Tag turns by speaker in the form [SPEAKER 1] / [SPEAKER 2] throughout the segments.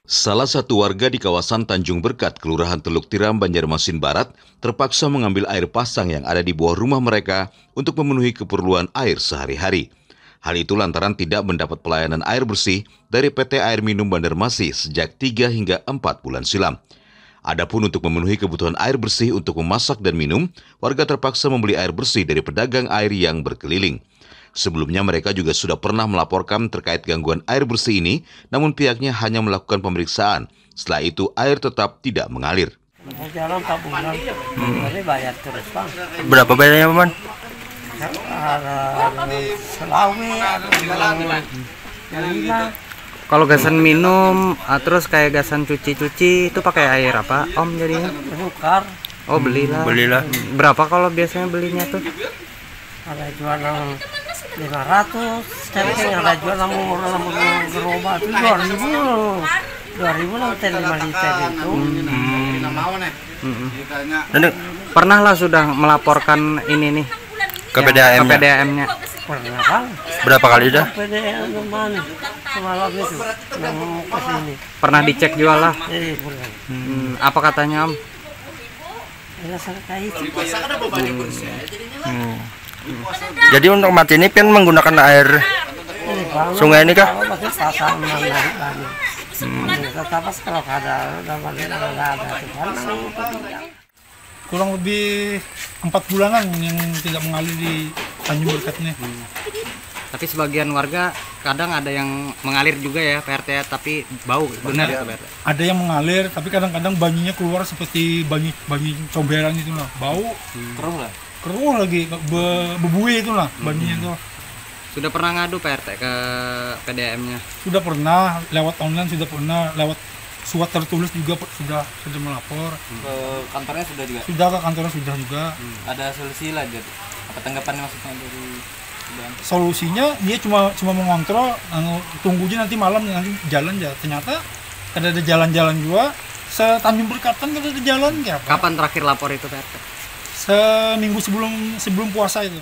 [SPEAKER 1] Salah satu warga di kawasan Tanjung Berkat, Kelurahan Teluk Tiram, Banjarmasin Barat, terpaksa mengambil air pasang yang ada di bawah rumah mereka untuk memenuhi keperluan air sehari-hari. Hal itu lantaran tidak mendapat pelayanan air bersih dari PT Air Minum Banjarmasin sejak 3 hingga 4 bulan silam. Adapun untuk memenuhi kebutuhan air bersih untuk memasak dan minum, warga terpaksa membeli air bersih dari pedagang air yang berkeliling. Sebelumnya mereka juga sudah pernah melaporkan terkait gangguan air bersih ini, namun pihaknya hanya melakukan pemeriksaan. Setelah itu air tetap tidak mengalir.
[SPEAKER 2] Jalan 4 bulan, tapi bayar terus, Bang.
[SPEAKER 3] Berapa bayarnya, Paman?
[SPEAKER 2] Ada Selawi, ada 5.
[SPEAKER 4] Kalau gasan minum, terus kayak gasan cuci-cuci itu pakai air apa, Om jadinya?
[SPEAKER 2] Tukar,
[SPEAKER 4] Oh belilah.
[SPEAKER 3] Belilah.
[SPEAKER 4] Berapa kalau biasanya belinya tuh?
[SPEAKER 2] ada jual yang 500, sekarang yang ada jual namun gerobak itu 2.000 lah, 5 liter itu.
[SPEAKER 3] Dan
[SPEAKER 4] Pernah lah sudah melaporkan ini nih
[SPEAKER 3] ke PDAM-nya?
[SPEAKER 4] ke PDAM-nya.
[SPEAKER 2] Pernah, Bang.
[SPEAKER 3] Berapa kali dah?
[SPEAKER 2] PDAM mana? Semalam itu, yang mau ke sini.
[SPEAKER 4] Pernah dicek juga lah.
[SPEAKER 2] Pernah.
[SPEAKER 4] Apa katanya, Om?
[SPEAKER 2] Ya, saya itu.
[SPEAKER 3] Jadi untuk mati ini kan menggunakan air sungai ini kah?
[SPEAKER 2] Pakai pasang banyak. Tetapi kalau ada
[SPEAKER 5] kurang lebih 4 bulanan yang tidak mengalir di Tanjung Berkat ini.
[SPEAKER 4] Tapi sebagian warga kadang ada yang mengalir juga ya PRT, tapi bau, benar itu PRT?
[SPEAKER 5] Ada yang mengalir, tapi kadang-kadang banyunya keluar seperti banyu comberan itu lah, bau, keruh lagi, bebuih itu lah banyunya itu.
[SPEAKER 4] Sudah pernah ngadu PRT ke PDAM-nya?
[SPEAKER 5] Sudah pernah lewat online, sudah pernah lewat surat tertulis juga sudah melapor.
[SPEAKER 6] Ke kantornya sudah juga?
[SPEAKER 5] Sudah ke kantornya sudah juga.
[SPEAKER 6] Ada solusi lah jadi? Apa tanggapannya maksudnya dari PDAM?
[SPEAKER 5] Solusinya dia cuma mengontrol, tunggunya nanti malam nanti jalan ya. Ternyata ada jalan-jalan juga. Tanjung Berkatan kan ada jalan kayak apa?
[SPEAKER 4] Kapan terakhir lapor itu PRT?
[SPEAKER 5] Seminggu sebelum puasa itu.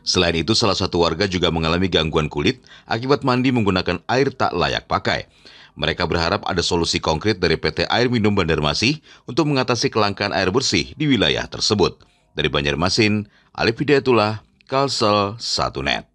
[SPEAKER 1] Selain itu, salah satu warga juga mengalami gangguan kulit akibat mandi menggunakan air tak layak pakai. Mereka berharap ada solusi konkret dari PT Air Minum Banjarmasin untuk mengatasi kelangkaan air bersih di wilayah tersebut. Dari Banjarmasin, Alif Hidayatullah, Kalsel 1net.